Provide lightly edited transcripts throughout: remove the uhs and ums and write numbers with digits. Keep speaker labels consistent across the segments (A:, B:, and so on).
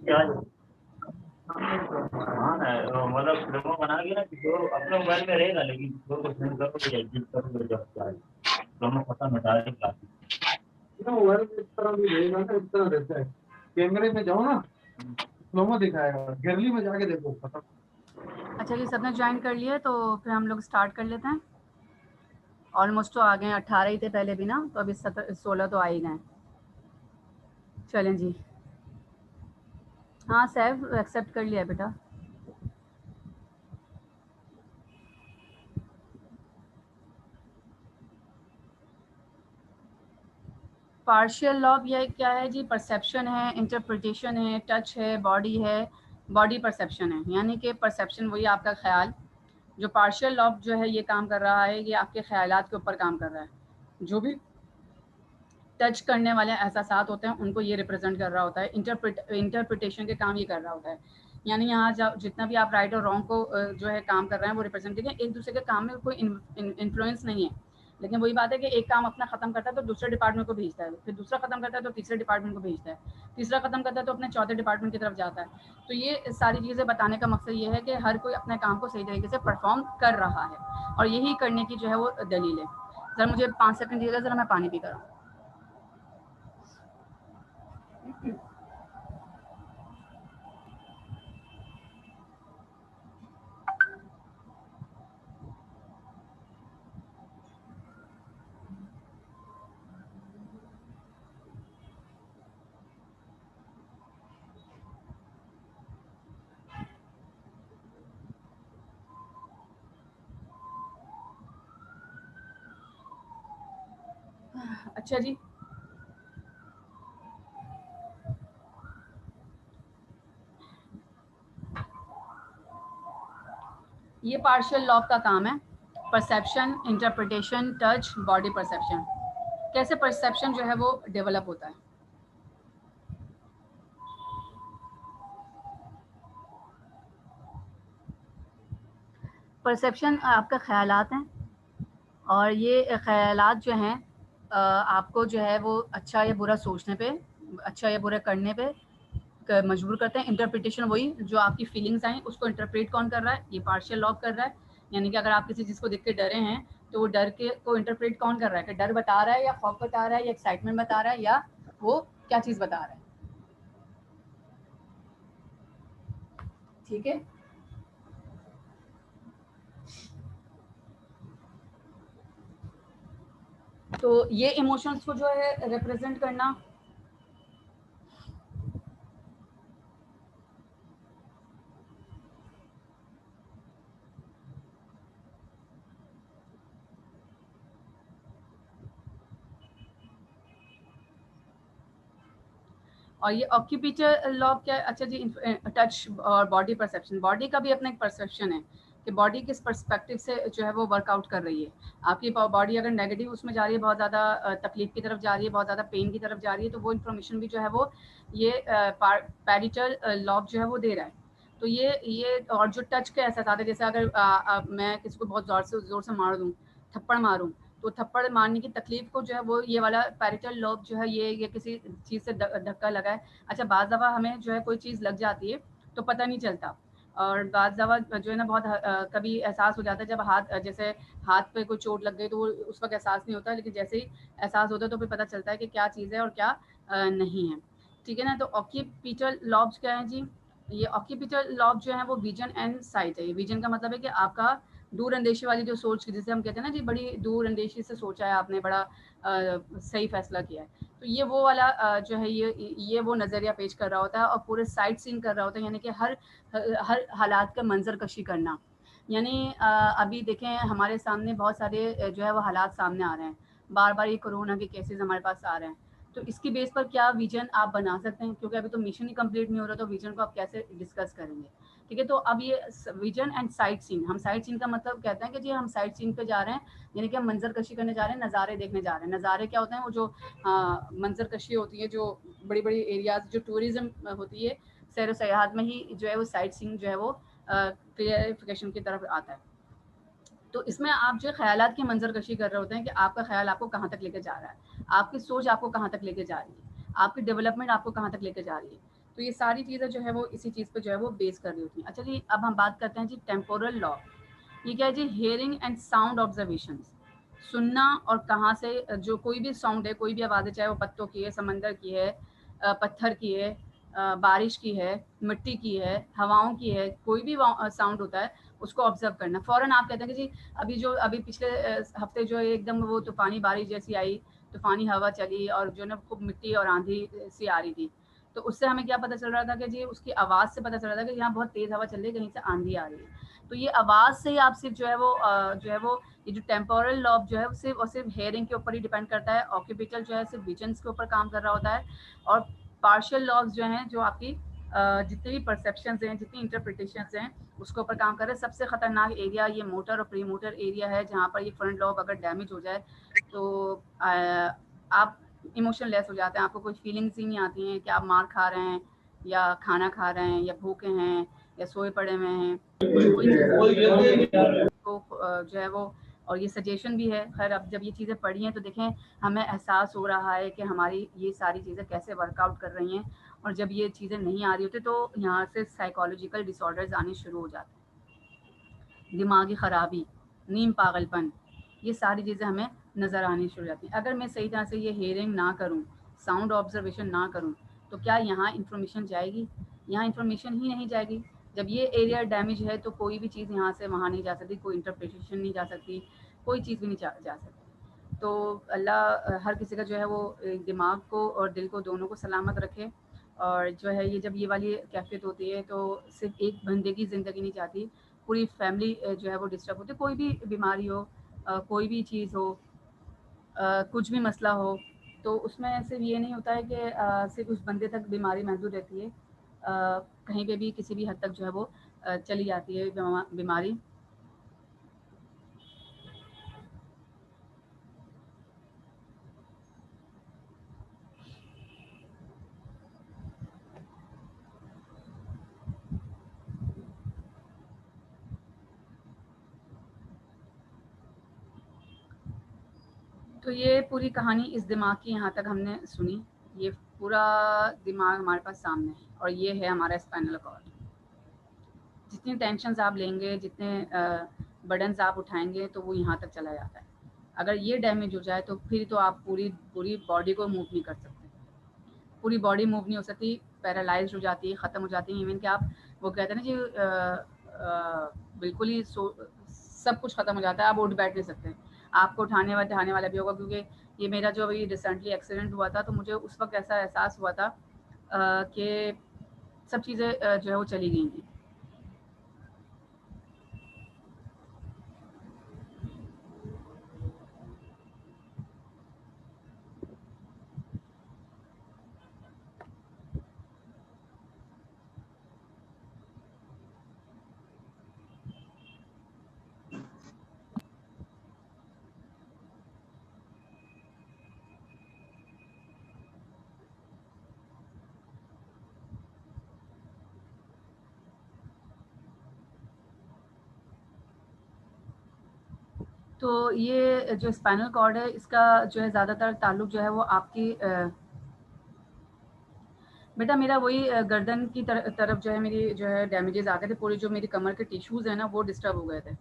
A: क्या हाँ ना, मतलब डेमो बना के ना जो अपने मोबाइल में रहेगा, लेकिन जो को सेंड करोगे एग्जिट करोगे जब डेमो खत्म है डायरेक्ट मोबाइल में इस तरह भी रहेगा ना, इस तरह रहता है। कैमरे में जाओ ना, स्लोमो दिखाएगा, गैलरी में जाके देखो खत्म।
B: अच्छा जी, सबने ज्वाइन कर लिया, तो फिर हम लोग स्टार्ट कर लेते हैं। ऑलमोस्ट तो आ गए, 18 ही थे पहले भी ना, तो अभी 16 तो आ ही गए। चलें जी। हाँ सैफ, एक्सेप्ट कर लिया बेटा। पार्शियल लॉ यह क्या है जी? परसेप्शन है, इंटरप्रिटेशन है, टच है, बॉडी है, बॉडी परसेप्शन है। यानी कि परसेप्शन वही आपका ख्याल, जो पार्शियल लॉ जो है ये काम कर रहा है, ये आपके ख्यालात के ऊपर काम कर रहा है। जो भी टच करने वाले एहसासात होते हैं उनको ये रिप्रेजेंट कर रहा होता है। इंटरप्रिटेशन के काम ये कर रहा होता है। यानी यहाँ जितना भी आप राइट और रॉन्ग को जो है काम कर रहे हैं वो रिप्रेजेंट करिए। एक दूसरे के काम में कोई इन्फ्लुएंस नहीं है, लेकिन वही बात है कि एक काम अपना खत्म करता है तो दूसरे डिपार्टमेंट को भेजता है, फिर दूसरा खत्म करता है तो तीसरे डिपार्टमेंट को भेजता है, तीसरा खत्म करता है तो अपने चौथे डिपार्टमेंट की तरफ जाता है। तो ये सारी चीज़ें बताने का मकसद ये है कि हर कोई अपने काम को सही तरीके से परफॉर्म कर रहा है, और यही करने की जो है वो दलील है। ज़रा मुझे 5 सेकंड दीजिएगा, ज़रा मैं पानी पी कर आऊँ। अच्छा जी, ये पार्शियल लॉ का काम है। Perception, interpretation, touch, body perception. कैसे परसेप्शन जो है वो डेवलप होता है। परसेप्शन आपका ख्यालात हैं, और ये ख्यालात जो हैं आपको जो है वो अच्छा या बुरा सोचने पे, अच्छा या बुरा करने पे मजबूर करते हैं। इंटरप्रिटेशन वही जो आपकी फीलिंग्स आई उसको इंटरप्रेट कौन कर रहा है, ये पार्शियल लॉब कर रहा है। यानी कि अगर आप किसी चीज़ को देख के डरे हैं तो वो डर के को इंटरप्रेट कौन कर रहा है, कि डर बता रहा है या खौफ बता रहा है या एक्साइटमेंट बता रहा है या वो क्या चीज़ बता रहा है। ठीक है, तो ये इमोशंस को जो है रिप्रेजेंट करना, और ये ऑक्यूपेचर लॉब क्या है, अच्छा जी, टच और बॉडी परसेप्शन। बॉडी का भी अपना एक परसेप्शन है कि बॉडी किस पर्सपेक्टिव से जो है वो वर्कआउट कर रही है। आपकी बॉडी अगर नेगेटिव उसमें जा रही है, बहुत ज़्यादा तकलीफ की तरफ जा रही है, बहुत ज़्यादा पेन की तरफ जा रही है, तो वो इन्फॉर्मेशन भी जो है वो ये पैरिटल लॉब जो है वो दे रहा है। तो ये और जो टच के एहसास आते हैं, जैसे अगर मैं किसी को बहुत ज़ोर से मार दूँ, थप्पड़ मारूँ, तो थप्पड़ मारने की तकलीफ को जो है वो ये वाला पैरिटल लोब जो है ये किसी चीज़ से धक्का लगा है। अच्छा, बाज़ दफ़ा हमें जो है कोई चीज़ लग जाती है तो पता नहीं चलता, और बाज़ दफ़ा जो है ना बहुत कभी एहसास हो जाता है जब हाथ जैसे हाथ पे कोई चोट लग गई तो वो उस वक्त एहसास नहीं होता, लेकिन जैसे ही एहसास होता है तो फिर पता चलता है कि क्या चीज़ है और क्या नहीं है। ठीक है ना, तो ऑक्यूपिटल लॉब्स क्या है जी, ये ऑक्यूपिटल लॉब जो है वो विजन एंड साइट है। विजन का मतलब है कि आपका दूर अंदेशी वाली जो सोच, जिसे हम कहते हैं ना जी, बड़ी दूर अंदेशी से सोचा है आपने, बड़ा सही फैसला किया है, तो ये वो वाला जो है ये वो नज़रिया पेश कर रहा होता है और पूरे साइट सीन कर रहा होता है। यानी कि हर हालात का मंजर कशी करना। यानी अभी देखें हमारे सामने बहुत सारे जो है वो हालात सामने आ रहे हैं, बार बार ये कोरोना के केसेस हमारे पास आ रहे हैं, तो इसकी बेस पर क्या विजन आप बना सकते हैं, क्योंकि अभी तो मिशन ही कंप्लीट नहीं हो रहा, तो विजन को आप कैसे डिस्कस करेंगे। ठीक है, तो अब ये विजन एंड साइट सीन, हम साइट सीन का मतलब कहते हैं कि जी हम साइट सीन पे जा रहे हैं, यानी कि हम मंजर कशी करने जा रहे हैं, नज़ारे देखने जा रहे हैं। नज़ारे क्या होते हैं, वो जो मंजर कशी होती है, जो बड़ी बड़ी एरियाज, जो टूरिज्म होती है, सैर सयाहत में ही जो है वो साइट सीन जो है वो क्लियरिफिकेशन की तरफ आता है। तो इसमें आप जो ख्यालात की मंजर कशी कर रहे होते हैं कि आपका ख्याल आपको कहाँ तक लेके जा रहा है, आपकी सोच आपको कहाँ तक लेके जा रही है, आपकी डेवलपमेंट आपको कहाँ तक लेके जा रही है। तो ये सारी चीज़ें जो है वो इसी चीज़ पे जो है वो बेस कर रही होती हैं। अच्छा जी, अब हम बात करते हैं जी टेम्पोरल लॉ। ये क्या है जी, हियरिंग एंड साउंड ऑब्जर्वेशंस, सुनना और कहाँ से जो कोई भी साउंड है, कोई भी आवाज़ है, चाहे वो पत्तों की है, समंदर की है, पत्थर की है, बारिश की है, मिट्टी की है, हवाओं की है, कोई भी साउंड होता है उसको ऑब्जर्व करना। फ़ौरन आप कहते हैं कि जी अभी पिछले हफ्ते जो है एकदम वो तूफ़ानी बारिश जैसी आई, तूफ़ानी हवा चली और जो ना खूब मिट्टी और आंधी सी आ रही थी, तो उससे हमें क्या पता चल रहा था कि जी उसकी आवाज़ से पता चल रहा था कि यहाँ बहुत तेज़ हवा चल रही है, कहीं से आंधी आ रही है। तो ये आवाज़ से ही आप सिर्फ जो है वो ये जो टेम्पोरल लॉब जो है वो सिर्फ और सिर्फ हेयरिंग के ऊपर ही डिपेंड करता है। ऑक्यूपिटल जो है सिर्फ विजन्स के ऊपर काम कर रहा होता है, और पार्शियल लॉब्स जो हैं जो आपकी जितनी भी परसेप्शंस हैं, जितनी इंटरप्रिटेशंस हैं, उसके ऊपर काम कर रहे हैं। सबसे खतरनाक एरिया ये मोटर और प्री मोटर एरिया है, जहाँ पर ये फ्रंट लॉब अगर डैमेज हो जाए तो आप इमोशन लेस हो जाते हैं, आपको कोई फीलिंग्स ही नहीं आती हैं कि आप मार खा रहे हैं या खाना खा रहे हैं या भूखे हैं या सोए पड़े हुए हैं, कोई चीज़ को जो है वो, और ये सजेशन भी है। खैर अब जब ये चीज़ें पढ़ी हैं तो देखें हमें एहसास हो रहा है कि हमारी ये सारी चीज़ें कैसे वर्कआउट कर रही हैं, और जब ये चीज़ें नहीं आ रही होती तो यहाँ से साइकोलॉजिकल डिसऑर्डर्स आने शुरू हो जाते हैं, दिमागी ख़राबी, नींद पागलपन, ये सारी चीज़ें हमें नज़र आनी शुरू हो जाती हैं। अगर मैं सही तरह से ये हेयरिंग ना करूँ, साउंड ऑब्जर्वेशन ना करूँ, तो क्या यहाँ इन्फॉर्मेशन जाएगी? यहाँ इन्फॉर्मेशन ही नहीं जाएगी। जब ये एरिया डैमेज है तो कोई भी चीज़ यहाँ से वहाँ नहीं जा सकती, कोई इंटरप्रिटेशन नहीं जा सकती, कोई चीज़ भी नहीं जा सकती। तो अल्लाह हर किसी का जो है वो दिमाग को और दिल को दोनों को सलामत रखे। और जो है ये जब ये वाली कैफियत होती है तो सिर्फ एक बंदे की ज़िंदगी नहीं जाती, पूरी फैमिली जो है वो डिस्टर्ब होती है। कोई भी बीमारी हो, कोई भी चीज़ हो, कुछ भी मसला हो, तो उसमें सिर्फ ये नहीं होता है कि सिर्फ उस बंदे तक बीमारी महदूद रहती है, कहीं पे भी किसी भी हद तक जो है वो चली जाती है बीमारी। तो ये पूरी कहानी इस दिमाग की यहाँ तक हमने सुनी। ये पूरा दिमाग हमारे पास सामने है और ये है हमारा स्पाइनल कॉर्ड। जितनी टेंशन्स आप लेंगे, जितने बर्डन्स आप उठाएंगे, तो वो यहाँ तक चला जाता है। अगर ये डैमेज हो जाए तो फिर तो आप पूरी पूरी बॉडी को मूव नहीं कर सकते। पूरी बॉडी मूव नहीं हो सकती, पैरालाइज हो जाती है, ख़त्म हो जाती है। इवन कि आप वो कहते हैं ना जी बिल्कुल ही सब कुछ ख़त्म हो जाता है, आप उठ बैठ नहीं सकते। आपको उठाने वाला भी होगा, क्योंकि ये मेरा जो अभी रिसेंटली एक्सीडेंट हुआ था, तो मुझे उस वक्त ऐसा एहसास हुआ था कि सब चीज़ें जो है वो चली गई थी। तो ये जो स्पाइनल कॉर्ड है, इसका जो है ज़्यादातर ताल्लुक जो है वो आपकी बेटा मेरा वही गर्दन की तरफ जो है मेरी जो है डैमेजेस आ गए थे। पूरी जो मेरी कमर के टिश्यूज़ हैं ना, वो डिस्टर्ब हो गए थे।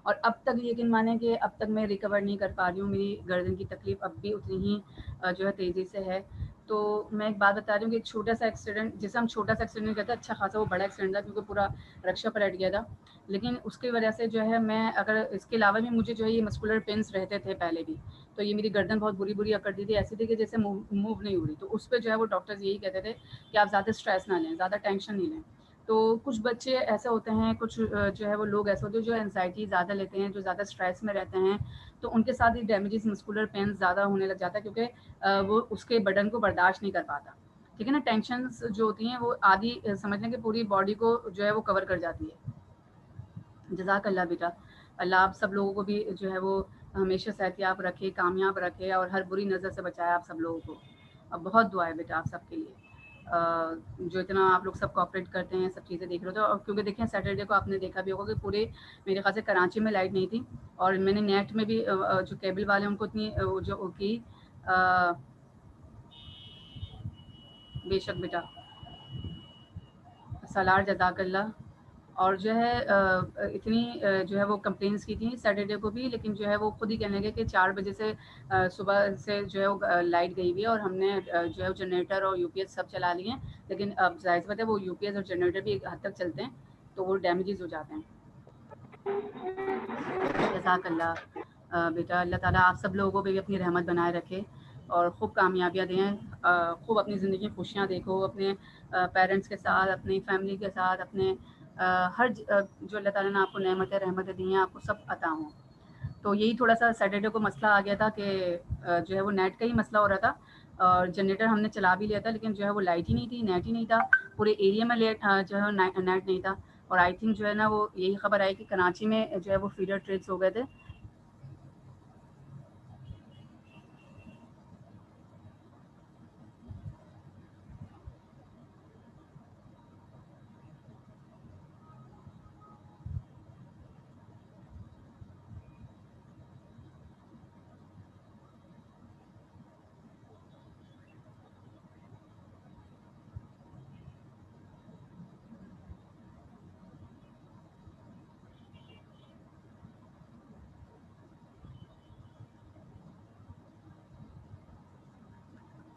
B: और अब तक यकीन माने कि अब तक मैं रिकवर नहीं कर पा रही हूँ। मेरी गर्दन की तकलीफ़ अब भी उतनी ही जो है तेज़ी से है। तो मैं एक बात बता रही हूँ कि एक छोटा सा एक्सीडेंट, जिसे हम छोटा सा एक्सीडेंट कहते हैं, अच्छा खासा वो बड़ा एक्सीडेंट था, क्योंकि पूरा रक्षा पलट गया था। लेकिन उसकी वजह से जो है मैं, अगर इसके अलावा भी मुझे जो है ये मस्कुलर पेन्स रहते थे पहले भी, तो ये मेरी गर्दन बहुत बुरी अकड़ती थी, ऐसी थी कि जैसे मूव नहीं हो रही। तो उस पर जो है वो डॉक्टर्स यही कहते थे कि आप ज़्यादा स्ट्रेस ना लें, ज़्यादा टेंशन नहीं लें। तो कुछ बच्चे ऐसे होते हैं, कुछ जो है वो लोग ऐसे होते हैं जो एंजाइटी ज़्यादा लेते हैं, जो ज़्यादा स्ट्रेस में रहते हैं, तो उनके साथ ही डैमेजेस मस्कुलर पेन ज़्यादा होने लग जाता है, क्योंकि वो उसके बर्डन को बर्दाश्त नहीं कर पाता। ठीक है ना। टेंशन्स जो होती हैं वो आधी समझ लें कि पूरी बॉडी को जो है वो कवर कर जाती है। जज़ाकल्लाह बेटा। अल्लाह आप सब लोगों को भी जो है वो हमेशा सेहतयाब रखे, कामयाब रखे और हर बुरी नज़र से बचाए आप सब लोगों को। और बहुत दुआ है बेटा आप सब के लिए। जो इतना आप लोग सब कोऑपरेट करते हैं, सब चीज़ें देख रहे थे। और क्योंकि देखिए सैटरडे को आपने देखा भी होगा कि पूरे मेरे ख़्याल से कराची में लाइट नहीं थी, और मैंने नेट में भी जो केबल वाले उनको इतनी जो की बेशक बेटा सलार जज़ाकल्लाह। और जो है इतनी जो है वो कंप्लेंट्स की थी सैटरडे को भी, लेकिन जो है वो खुद ही कहने लगे कि 4 बजे से सुबह से जो है वो लाइट गई हुई है, और हमने जो है जनरेटर और यूपीएस सब चला लिए हैं। लेकिन अब जाहिर सी बात है वो यूपीएस और जनरेटर भी एक हद तक चलते हैं, तो वो डैमेजेस हो जाते हैं। जज़ाकल्लाह बेटा। अल्लाह ताला आप सब लोगों को भी अपनी रहमत बनाए रखे और खूब कामयाबियाँ दें। खूब अपनी ज़िंदगी में खुशियाँ देखो, अपने पेरेंट्स के साथ, अपनी फैमिली के साथ, अपने जो अल्लाह ताला ने आपको नेमतें रहमतें दी हैं, आपको सब अता हों। तो यही थोड़ा सा सैटरडे को मसला आ गया था कि जो है वो नेट का ही मसला हो रहा था, और जनरेटर हमने चला भी लिया था, लेकिन जो है वो लाइट ही नहीं थी, नेट ही नहीं था, पूरे एरिया में जो है नेट नहीं था। और आई थिंक जो है ना वो यही खबर आई कि कराची में जो है वो फीडर ट्रेड्स हो गए थे।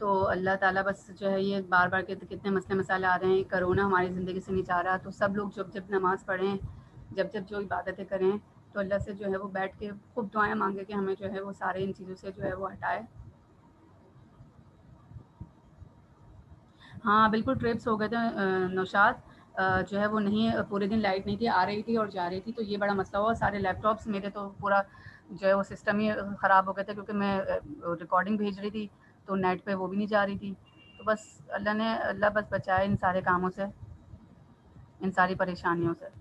B: तो अल्लाह ताला बस जो है ये बार-बार के कितने मसले मसाइल आ रहे हैं, कोरोना हमारी ज़िंदगी से नहीं जा रहा, तो सब लोग जब नमाज़ पढ़ें, जब जो इबादतें करें, तो अल्लाह से जो है वो बैठ के खूब दुआएँ मांगे कि हमें जो है वो सारे इन चीज़ों से जो है वो हटाए। हाँ बिल्कुल, ट्रिप्स हो गए थे नौशाद। जो है वो नहीं, पूरे दिन लाइट नहीं थी, आ रही थी और जा रही थी, तो ये बड़ा मसला हुआ। सारे लैपटॉप्स मेरे तो पूरा जो है वो सिस्टम ही ख़राब हो गए थे, क्योंकि मैं रिकॉर्डिंग भेज रही थी, तो नेट पे वो भी नहीं जा रही थी। तो बस अल्लाह बस बचाए इन सारे कामों से, इन सारी परेशानियों से।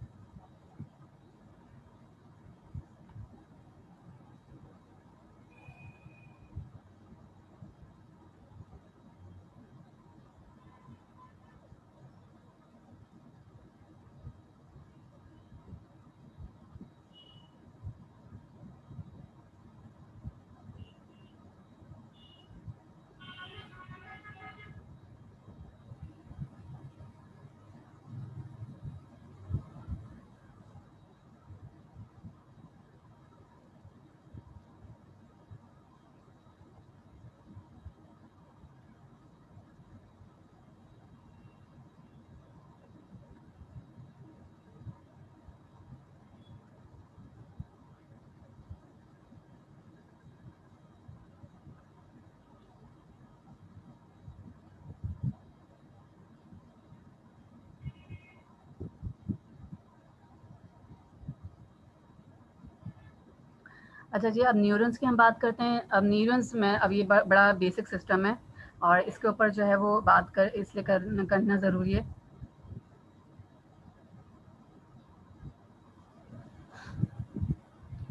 B: अच्छा जी, अब न्यूरॉन्स की हम बात करते हैं। अब न्यूरॉन्स में अब ये बड़ा बेसिक सिस्टम है और इसके ऊपर जो है वो बात इसलिए करना ज़रूरी है।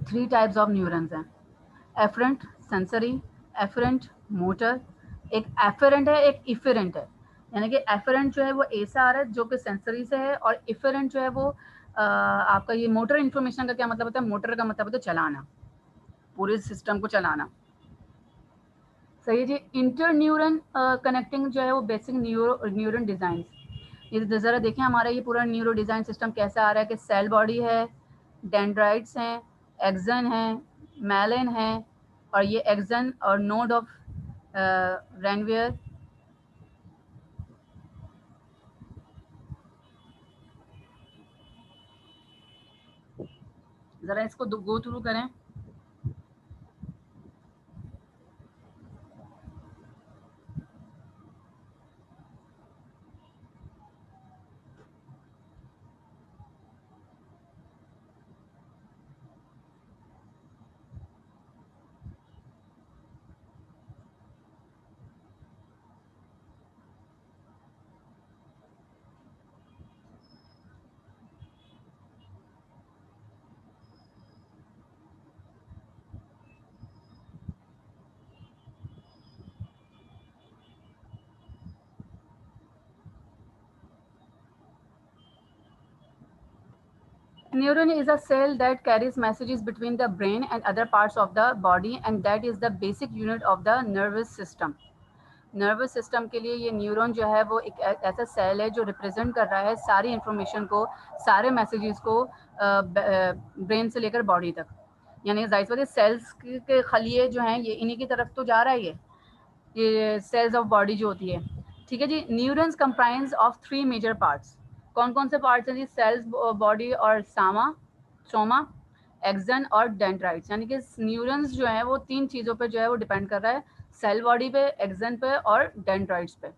B: थ्री टाइप्स ऑफ न्यूरॉन्स हैं, एफरेंट सेंसरी, एफरेंट मोटर, एक एफरेंट है, एक इफेरेंट है। यानी कि एफरेंट जो है वो ए से आ रहा है जो कि सेंसरी से है, और इफेरेंट जो है वो आपका ये मोटर इन्फॉर्मेशन का क्या मतलब होता है? मोटर का मतलब होता है चलाना, पूरे सिस्टम को चलाना। सही है जी। इंटर न्यूरन कनेक्टिंग जो है वो बेसिक न्यूरन डिजाइन। ये ज़रा देखें हमारा ये पूरा न्यूरो डिज़ाइन सिस्टम कैसे आ रहा है कि सेल बॉडी है, डेंड्राइट्स हैं, एक्सन है, मैलिन है, और ये एक्सन और नोड ऑफ रेनवियर। ज़रा इसको गो थ्रू करें। Neuron is a cell that carries messages between the brain and other parts of the body, and that is the basic unit of the nervous system. Nervous system के लिए ये neuron जो है वो एक ऐसा cell है जो रिप्रेजेंट कर रहा है सारी इंफॉर्मेशन को, सारे मैसेजेस को ब्रेन से लेकर बॉडी तक। यानी जाहिर सी बात है सेल्स के खलिए जो हैं ये इन्हीं की तरफ तो जा रहा है ये सेल्स ऑफ बॉडी जो होती है। ठीक है जी। Neurons comprise of three major parts. कौन कौन से पार्ट्स हैं जी? सेल्स बॉडी और सोमा, एक्सन और डेंड्राइट्स। यानी कि न्यूरॉन्स जो है वो तीन चीज़ों पे जो है वो डिपेंड कर रहा है, सेल बॉडी पे, एक्सन पे और डेंड्राइट्स पे।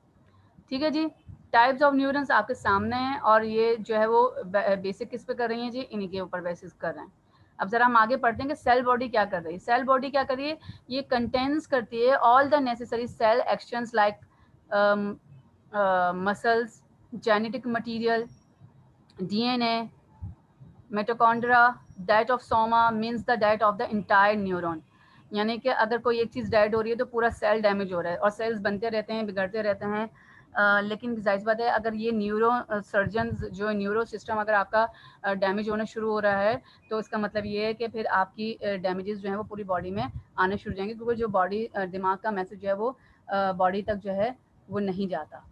B: ठीक है जी। टाइप्स ऑफ न्यूरॉन्स आपके सामने हैं और ये जो है वो बेसिक किस पे कर रही हैं जी? इन्हीं के ऊपर बेसिस कर रहे हैं। अब जरा हम आगे पढ़ते हैं कि सेल बॉडी क्या कर रही है। सेल बॉडी क्या कर रही है? ये कंटेन्स करती है all the necessary cell actions like muscles, genetic material, DNA, mitochondria, that of soma means the that of the entire neuron. यानी कि अगर कोई एक चीज़ डेड हो रही है तो पूरा सेल डैमेज हो रहा है, और सेल्स बनते रहते हैं, बिगड़ते रहते हैं। लेकिन जाहिर बात है अगर ये न्यूरो सर्जन्स जो न्यूरो सिस्टम अगर आपका डैमेज होना शुरू हो रहा है तो इसका मतलब ये है कि फिर आपकी डैमेजेस जो है वो पूरी बॉडी में आने शुरू हो जाएंगे, क्योंकि जो बॉडी दिमाग का मैसेज जो है वो बॉडी तक जो है वो नहीं जाता।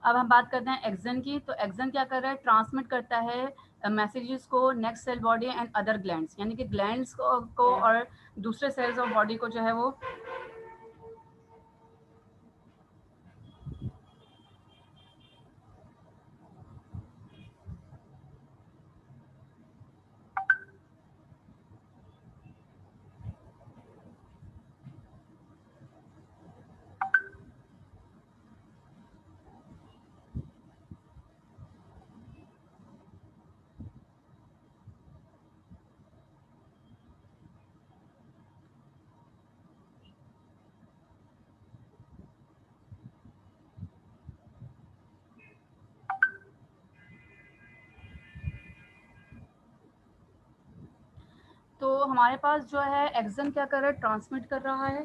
B: अब हम बात करते हैं एक्सन की। तो एक्सन क्या कर रहा है? ट्रांसमिट करता है मैसेजेस को next cell body and other glands. यानी कि ग्लैंड्स को और दूसरे सेल्स ऑफ बॉडी को जो है वो तो हमारे पास जो है एक्सन क्या कर रहा है? ट्रांसमिट कर रहा है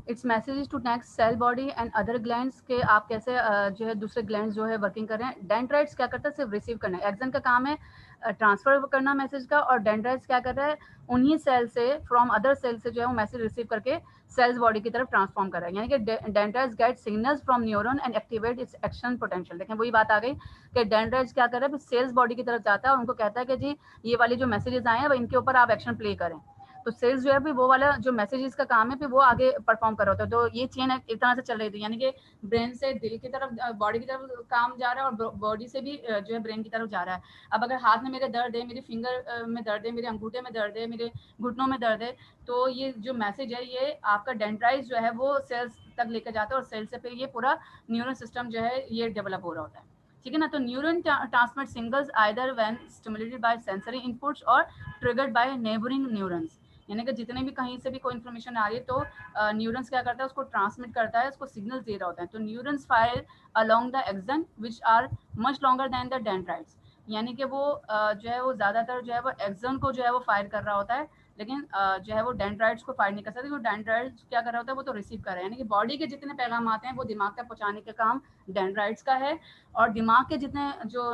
B: its message to next cell body and other glands के आप कैसे जो है दूसरे ग्लैंड्स जो है वर्किंग कर रहे हैं। डेंड्राइट्स क्या करता है, सिर्फ रिसीव करना है। एक्सन का काम है ट्रांसफर करना मैसेज का, और डेंड्राइट्स क्या कर रहा है, उन्हीं सेल से फ्रॉम अदर सेल से जो है वो मैसेज रिसीव करके सेल्स बॉडी की तरफ ट्रांसफॉर्म कर रहा है। यानी कि dendrites get signals from neuron and activate its action potential. देखें वही बात आ गई कि डेंड्राइट्स क्या कर रहा है, सेल्स बॉडी की तरफ जाता है और उनको कहता है कि जी ये वाले जो मैसेजेस आए हैं वो इनके ऊपर आप एक्शन प्ले करें। तो सेल्स जो है भी वो वाला जो मैसेजेस का काम है फिर वो आगे परफॉर्म कर रहा होता है। तो ये चेन एक तरह से चल रही थी, यानी कि ब्रेन से दिल की तरफ, बॉडी की तरफ काम जा रहा है और बॉडी से भी जो है ब्रेन की तरफ जा रहा है। अब अगर हाथ में मेरे दर्द है, मेरी फिंगर में दर्द है, मेरे अंगूठे में दर्द है, मेरे घुटनों में दर्द है, तो ये जो मैसेज है ये आपका डेंड्राइट्स जो है वो सेल्स तक लेकर जाता है और सेल से फिर ये पूरा न्यूरल सिस्टम जो है ये डेवलप हो रहा होता है। ठीक है ना। तो neuron transmit singles either when stimulated by sensory inputs और ट्रिगर्ड बाय नेबरिंग न्यूरॉन्स। यानी कि जितने भी कहीं से भी कोई इन्फॉर्मेशन आ रही है तो न्यूरॉन्स क्या करता है, उसको ट्रांसमिट करता है, उसको सिग्नल्स दे रहा होता है। तो neurons fire along the axon which are much longer than the dendrites. यानी कि वो जो है वो ज़्यादातर जो है वो एक्सन को जो है वो फायर कर रहा होता है, लेकिन जो है वो डेंड्राइट्स को फायर नहीं कर सकते। क्योंकि डेंड्राइट्स क्या कर रहा होता है, वो तो रिसीव कर रहा है। यानी कि बॉडी के जितने पैगाम आते हैं वो दिमाग तक पहुँचाने का काम डेंड्राइट्स का है, और दिमाग के जितने जो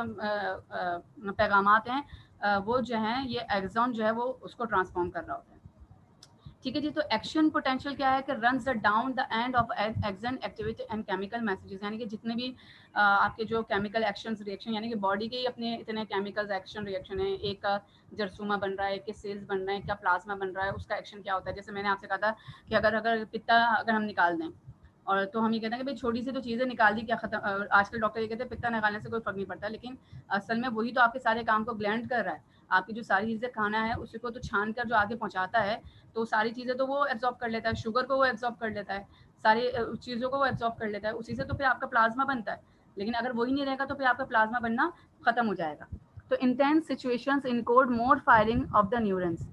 B: पैगाम आते हैं वो जो हैं ये एक्सन जो है वो उसको ट्रांसफॉर्म कर रहा होता है। ठीक है जी। तो एक्शन पोटेंशियल क्या है कि runs down the end of action activity and chemical messages. यानी कि जितने भी आपके जो केमिकल एक्शंस रिएक्शन, यानी कि बॉडी के अपने इतने केमिकल्स एक्शन रिएक्शन है, एक का जरसूमा बन रहा है, एक के सेल्स बन रहे हैं, क्या प्लाज्मा बन रहा है, उसका एक्शन क्या होता है। जैसे मैंने आपसे कहा था कि अगर पित्ता अगर हम निकाल दें और तो हम ये कहते हैं कि भाई छोटी सी तो चीज़ें निकाल दी क्या खत्म। आजकल डॉक्टर ये कहते हैं पित्ता निकालने से कोई फर्क नहीं पड़ता, लेकिन असल में वही तो आपके सारे काम को ग्लैंड कर रहा है। आपकी जो सारी चीज़ें खाना है उसी को तो छान कर जो आगे पहुंचाता है, तो सारी चीज़ें तो वो एब्जॉर्ब कर लेता है, शुगर को वो एब्जॉर्ब कर लेता है, सारी चीज़ों को वो एब्जॉर्ब कर लेता है, उसी से तो फिर आपका प्लाज्मा बनता है। लेकिन अगर वही नहीं रहेगा तो फिर आपका प्लाज्मा बनना खत्म हो जाएगा। तो intense situations encode more firing of the neurons.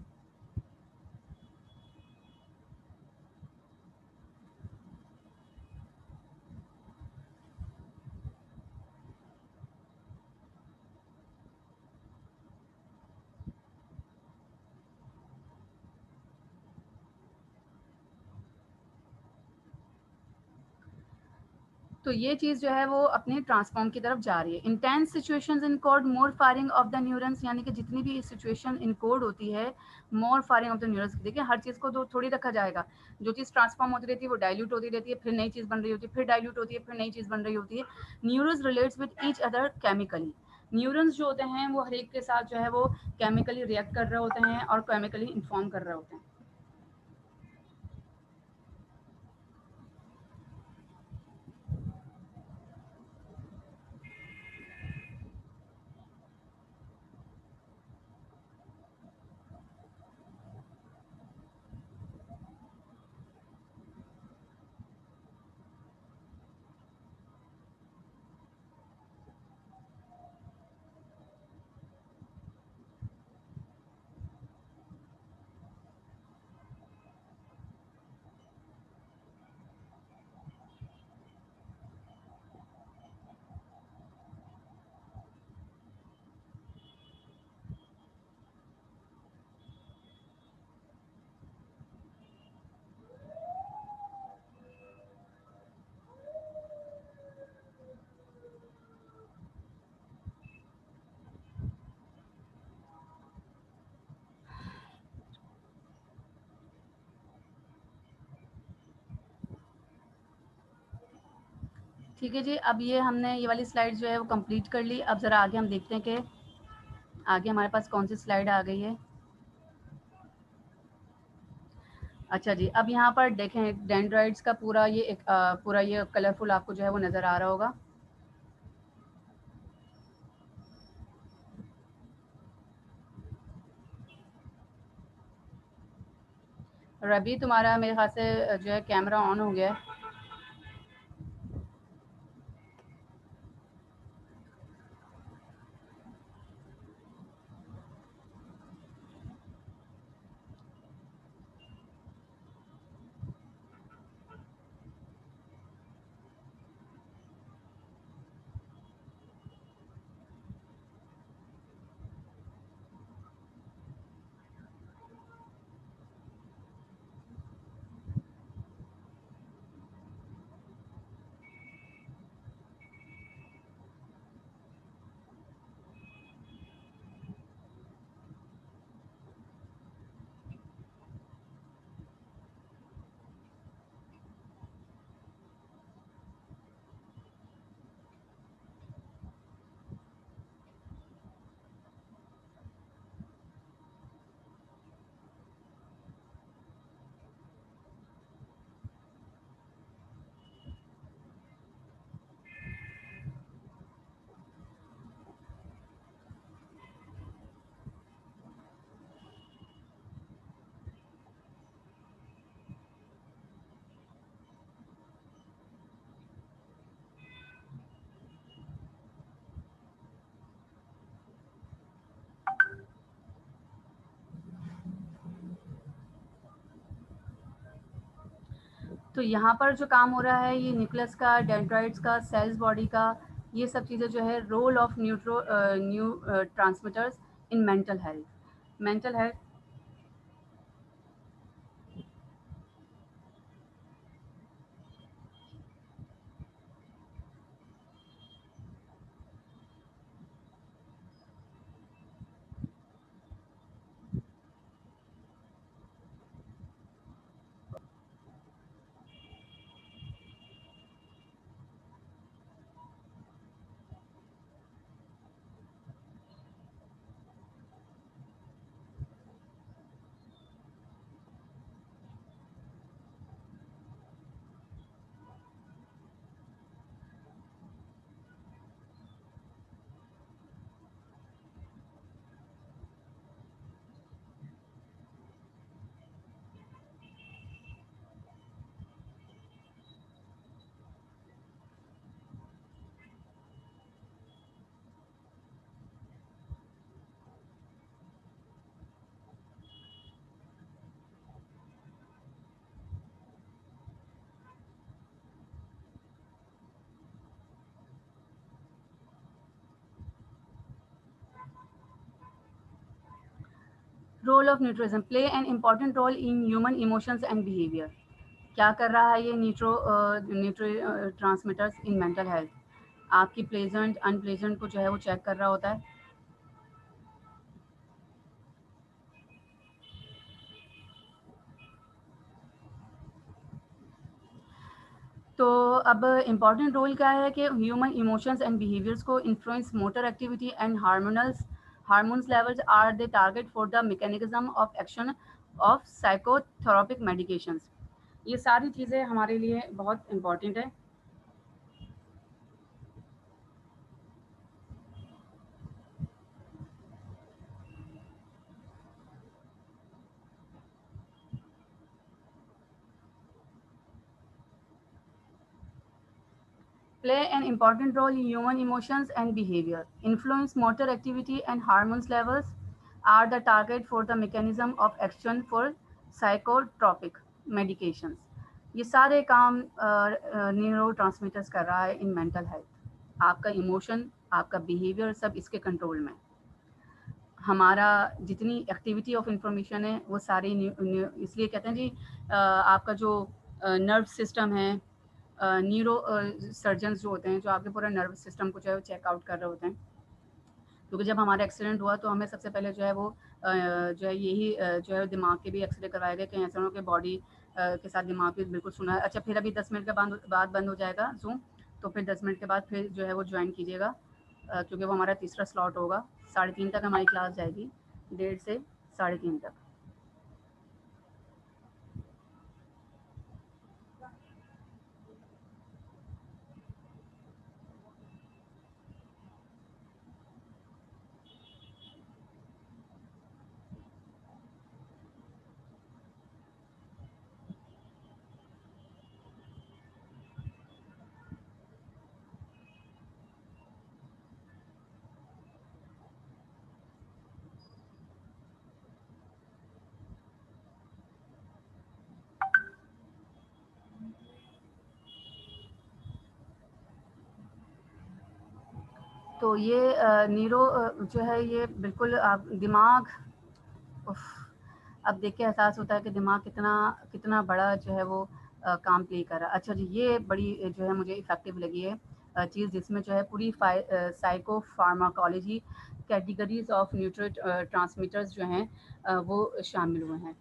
B: तो ये चीज़ जो है वो अपने ट्रांसफॉर्म की तरफ जा रही है। Intense situations encode more firing of the neurons. यानी कि जितनी भी सिचुएशन इनकोड होती है मोर फायरिंग ऑफ द न्यूरॉन्स। देखिए हर चीज़ को तो थोड़ी रखा जाएगा, जो चीज़ ट्रांसफॉर्म होती रहती है वो डाइल्यूट होती रहती है, फिर नई चीज़ बन रही होती है, फिर डाइल्यूट होती है, फिर नई चीज़ बन रही होती है। Neurons relates with each other chemically. Neurons जो होते हैं वो हर एक के साथ जो है वो केमिकली रिएक्ट कर रहे होते हैं और केमिकली इन्फॉर्म कर रहे होते हैं। ठीक है जी। अब ये हमने ये वाली स्लाइड जो है वो कंप्लीट कर ली। अब ज़रा आगे हम देखते हैं कि आगे हमारे पास कौन सी स्लाइड आ गई है। अच्छा जी, अब यहाँ पर देखें डेंड्राइट्स का पूरा ये एक पूरा ये कलरफुल आपको जो है वो नज़र आ रहा होगा। रबी तुम्हारा मेरे ख्याल से जो है कैमरा ऑन हो गया है। तो यहाँ पर जो काम हो रहा है ये न्यूक्लियस का, डेंड्राइट्स का, सेल्स बॉडी का, ये सब चीज़ें जो है role of neurotransmitters in mental health. Role of nutrism play an important role in human emotions and behaviour. क्या कर रहा है ये neurotransmitters in mental health? आपकी प्लेजेंट अनप्लेजेंट को जो है वो चेक कर रहा होता है। तो अब इम्पॉर्टेंट रोल क्या है कि ह्यूमन इमोशंस एंड बिहेवियर्स को influence motor activity and hormones levels are the target for the mechanism of action of psychotherapic medications. ये सारी चीज़ें हमारे लिए बहुत इम्पॉर्टेंट है। Play an important role in human emotions and behavior. Influence motor activity and hormones levels are the target for the mechanism of action for psychotropic medications. ये सारे काम न्यूरो ट्रांसमीटर्स कर रहा है इन मेंटल हेल्थ। आपका emotion, आपका behaviour सब इसके कंट्रोल में। हमारा जितनी एक्टिविटी ऑफ इंफॉर्मेशन है वो सारी इसलिए कहते हैं जी आपका जो नर्व सिस्टम है, न्यूरो सर्जन्स जो होते हैं जो आपके पूरा नर्व सिस्टम को जो है वो चेकआउट कर रहे होते हैं। क्योंकि जब हमारा एक्सीडेंट हुआ तो हमें सबसे पहले जो है वो जो है यही जो है दिमाग के भी एक्सरे करवाए गए, कहीं ऐसा हो कि बॉडी के साथ दिमाग भी बिल्कुल सुना है। अच्छा, फिर अभी 10 मिनट के बाद बंद हो जाएगा जूम, तो फिर 10 मिनट के बाद फिर जो है वो ज्वाइन कीजिएगा, क्योंकि वो हमारा तीसरा स्लॉट होगा। 3:30 तक हमारी क्लास जाएगी, 1:30 से 3:30 तक। तो ये नीरो जो है ये बिल्कुल आप दिमाग, अब देख के एहसास होता है कि दिमाग कितना बड़ा जो है वो काम प्ले कर रहा है। अच्छा जी, ये बड़ी जो है मुझे इफ़ेक्टिव लगी है चीज़, जिसमें जो है पूरी psychopharmacology categories of neurotransmitters जो हैं वो शामिल हुए हैं।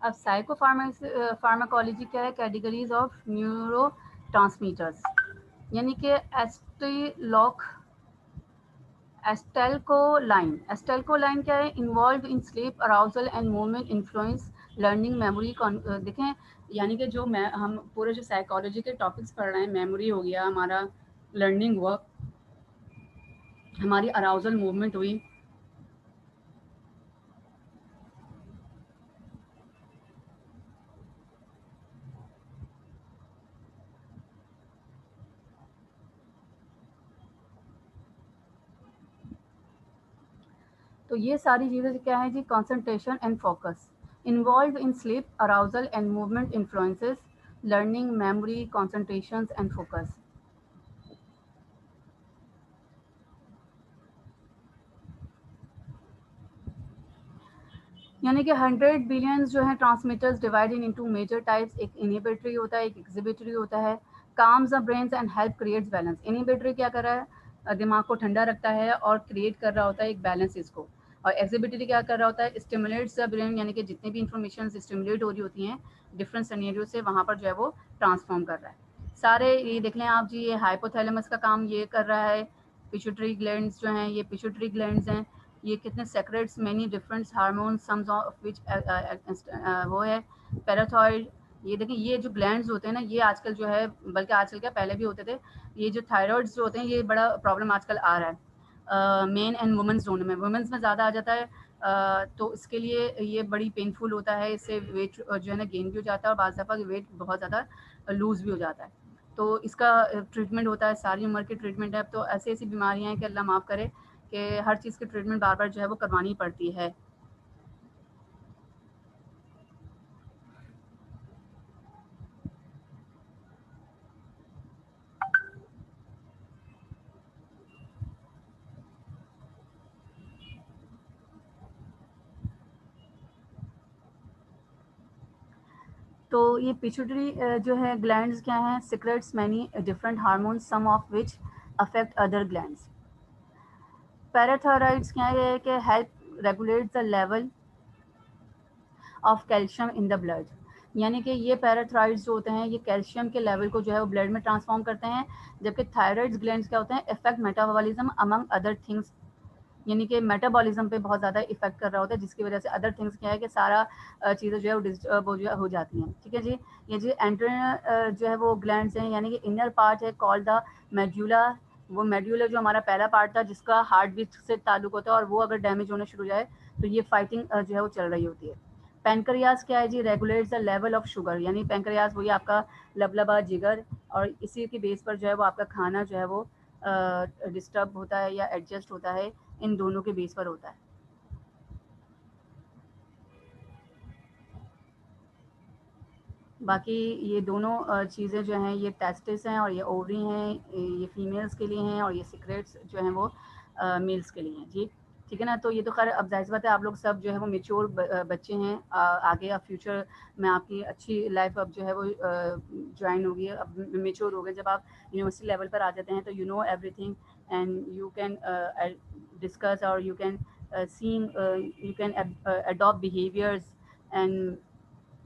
B: अब साइको फार्माकोलॉजी क्या है? Categories of neuro transmitters. यानी कि एस्टेल्कोलाइन क्या है? Involve in sleep, arousal and movement, influence learning, memory. देखें, यानी कि जो हम पूरे जो साइकोलॉजी के टॉपिक्स पढ़ रहे हैं, मेमोरी हो गया हमारा, लर्निंग वर्क, हमारी अराउजल मूवमेंट हुई, तो ये सारी चीज़ें क्या है जी? Concentration and focus, involve in sleep, arousal and movement, influences learning, memory, concentration and focus. यानी कि 100 बिलियंस जो है transmitters divided into major types. एक इनिबिटरी होता है, एक एग्जिबिटरी होता है। Calms the brains and help creates balance. Inhibitory क्या कर रहा है? दिमाग को ठंडा रखता है और क्रिएट कर रहा होता है एक बैलेंस इसको। और एग्जिबिटरी क्या कर रहा होता है? स्टिमुलेट्स द ब्रेन, यानी कि जितनी भी इंफॉर्मेशन स्टिमुलेट हो रही होती हैं डिफरेंट सिनेरियो से, वहाँ पर जो है वो ट्रांसफॉर्म कर रहा है सारे। ये देख लें आप जी, ये हाइपोथैलेमस का काम ये कर रहा है। पिट्यूटरी ग्लैंड्स जो हैं, ये पिट्यूटरी ग्लैंड्स हैं, ये कितने secrets, many different hormone, sums of which वो है पैराथायरॉइड। ये देखिए, ये जो ग्लैंड्स होते हैं ना, ये आजकल जो है, बल्कि आजकल क्या पहले भी होते थे, ये जो थायराइड्स जो होते हैं, ये बड़ा प्रॉब्लम आजकल आ रहा है मेन एंड वुमेंस दोनों में। वुमेंस में ज़्यादा आ जाता है, तो इसके लिए ये बड़ी पेनफुल होता है। इससे वेट जो है ना गेन भी हो जाता है, और बाज़ दफ़ा वेट बहुत ज़्यादा लूज़ भी हो जाता है। तो इसका ट्रीटमेंट होता है, सारी उम्र की ट्रीटमेंट है। तो ऐसी ऐसी बीमारियाँ हैं कि अल्लाह माफ़ करे कि हर चीज़ की ट्रीटमेंट बार बार जो है वो करवानी पड़ती है। तो ये पिट्यूटरी जो है ग्लैंड्स क्या हैं? Secretes many different hormones, some of which affect other glands. Parathyroids क्या है? कि help regulate the level of calcium in the blood. यानी कि ये पैराथायरॉइड्स जो होते हैं, ये कैल्शियम के लेवल को जो है वो ब्लड में ट्रांसफॉर्म करते हैं। जबकि थायराइड्स ग्लैंड्स क्या होते हैं? Effect metabolism among other things. यानी कि मेटाबॉलिज्म पे बहुत ज़्यादा इफेक्ट कर रहा होता है, जिसकी वजह से अदर थिंग्स क्या है कि सारा चीज़ें जो है वो डिस्टर्ब हो जाती हैं। ठीक है जी। ये जो एंटर जो है वो ग्लैंड्स हैं, यानी कि इनर पार्ट है कॉल्ड द मेड्यूला। वो मेड्यूला जो हमारा पहला पार्ट था, जिसका हार्ट बीट से ताल्लुक होता है, और वो अगर डैमेज होना शुरू हो जाए तो ये फाइटिंग जो है वो चल रही होती है। पेनक्रियाज क्या है जी? Regulates the level of sugar. यानी पेनक्रियाज वही आपका लबलबा जिगर, और इसी के बेस पर जो है वो आपका खाना जो है वो डिस्टर्ब होता है या एडजस्ट होता है, इन दोनों के बेस पर होता है। बाकी ये दोनों चीज़ें जो हैं, ये टेस्टिस हैं और ये ओवरी हैं, ये फीमेल्स के लिए हैं, और ये सिक्रेट्स जो हैं वो मेल्स के लिए हैं जी। ठीक है ना। तो ये तो खैर अब जाहिर बात है, आप लोग सब जो है वो मेच्योर बच्चे हैं। आगे अब फ्यूचर में आपकी अच्छी लाइफ अब जो है वो ज्वाइन होगी। अब मेच्योर हो गए, जब आप यूनिवर्सिटी लेवल पर आ जाते हैं तो you know everything, and you can discuss, और you can seen, you can adopt behaviours, and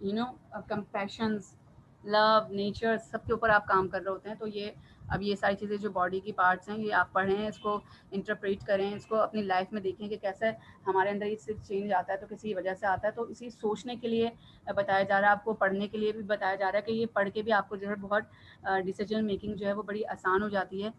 B: you know compassions, love, nature, सबके ऊपर आप काम कर रहे होते हैं। तो ये अब ये सारी चीज़ें जो बॉडी की पार्ट्स हैं, ये आप पढ़ें, इसको इंटरप्रेट करें, इसको अपनी लाइफ में देखें कि कैसे हमारे अंदर इससे चेंज आता है, तो किसी वजह से आता है। तो इसी सोचने के लिए बताया जा रहा है, आपको पढ़ने के लिए भी बताया जा रहा है कि ये पढ़ के भी आपको जो है बहुत डिसीजन मेकिंग जो है वो बड़ी आसान हो जाती है।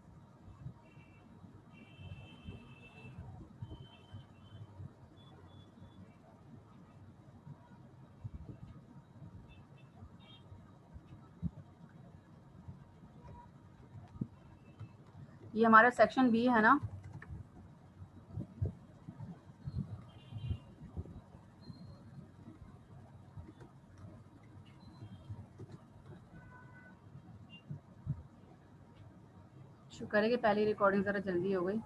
B: ये हमारा सेक्शन बी है ना। शुक्र है कि पहली रिकॉर्डिंग ज़रा जल्दी हो गई।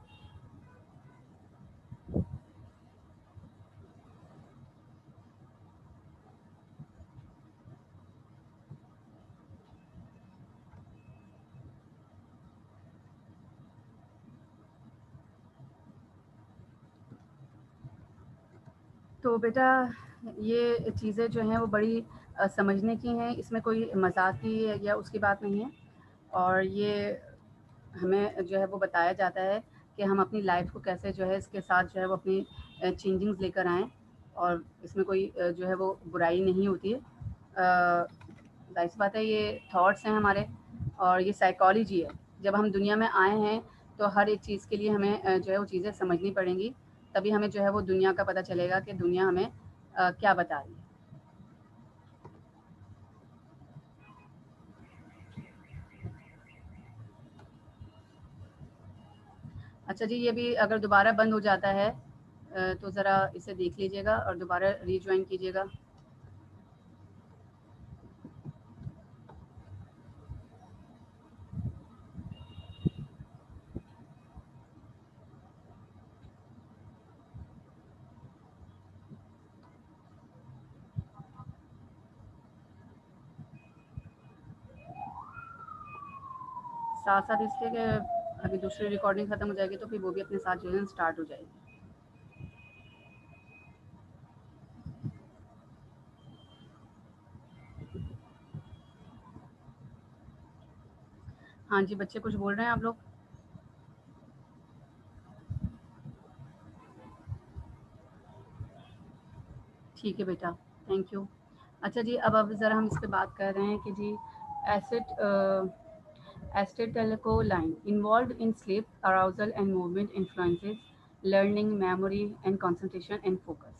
B: तो बेटा, ये चीज़ें जो हैं वो बड़ी समझने की हैं, इसमें कोई मजाक की या उसकी बात नहीं है। और ये हमें जो है वो बताया जाता है कि हम अपनी लाइफ को कैसे जो है इसके साथ जो है वो अपनी चेंजिंग्स लेकर आएँ, और इसमें कोई जो है वो बुराई नहीं होती है। जाहिर सी बात है, ये थॉट्स हैं हमारे और ये साइकोलॉजी है। जब हम दुनिया में आए हैं तो हर एक चीज़ के लिए हमें जो है वो चीज़ें समझनी पड़ेंगी, तभी हमें जो है वो दुनिया का पता चलेगा कि दुनिया हमें क्या बता रही है। अच्छा जी, ये भी अगर दोबारा बंद हो जाता है तो ज़रा इसे देख लीजिएगा और दोबारा रीजॉइन कीजिएगा। साथ साथ इसके कि अभी दूसरी रिकॉर्डिंग ख़त्म हो जाएगी तो फिर वो भी अपने साथ जो है स्टार्ट हो जाएगी। हाँ जी बच्चे, कुछ बोल रहे हैं आप लोग? ठीक है बेटा, थैंक यू। अच्छा जी, अब ज़रा हम इस पे बात कर रहे हैं कि जी acetylcholine involved in sleep, arousal and movement influences learning, memory and concentration and focus.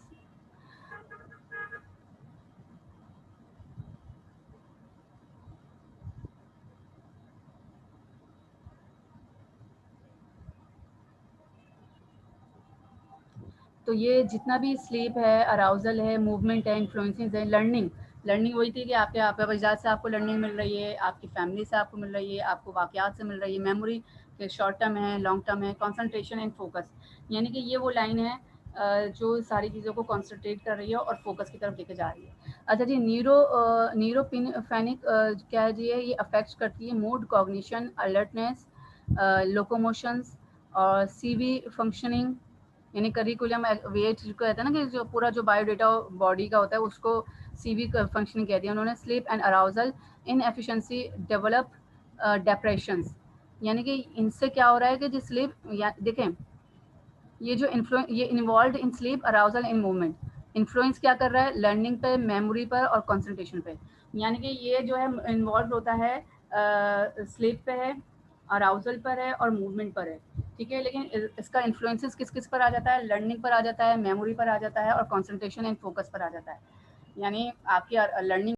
B: तो ये जितना भी स्लीप है, अराउजल है, मूवमेंट है, इन्फ्लुएंसेस है, लर्निंग वही थी कि आपके वजह से आपको लर्निंग मिल रही है, आपकी फैमिली से आपको मिल रही है, आपको वाक़यात से मिल रही है, मेमोरी के शॉर्ट टर्म है, लॉन्ग टर्म है, कंसंट्रेशन एंड फोकस, यानी कि ये वो लाइन है जो सारी चीज़ों को कॉन्सेंट्रेट कर रही है और फोकस की तरफ लेके जा रही है। अच्छा जी, न्यूरोफेनिक क्या है जी, ये अफेक्ट करती है मूड, कॉग्निशन, अलर्टनेस, लोकोमोशंस और सीवी फंक्शनिंग, यानी करिकुलम वेट जो कहते हैं ना कि जो पूरा जो बायोडेटा बॉडी का होता है उसको सीवी फंक्शनिंग कहती है उन्होंने। Sleep and arousal in efficiency develop depressions, यानी कि इनसे क्या हो रहा है कि जो स्लीप देखें, ये जो ये involve in sleep, arousal in movement, influence क्या कर रहा है, लर्निंग पे, मेमोरी पर और कंसंट्रेशन पे, यानी कि ये जो है इन्वॉल्व होता है स्लीप पे है, अराउजल पर है और मूवमेंट पर है, ठीक है। लेकिन इसका इन्फ्लुएंसेस किस किस पर आ जाता है, लर्निंग पर आ जाता है, मेमोरी पर आ जाता है और कंसंट्रेशन एंड फोकस पर आ जाता है, यानी आपकी लर्निंग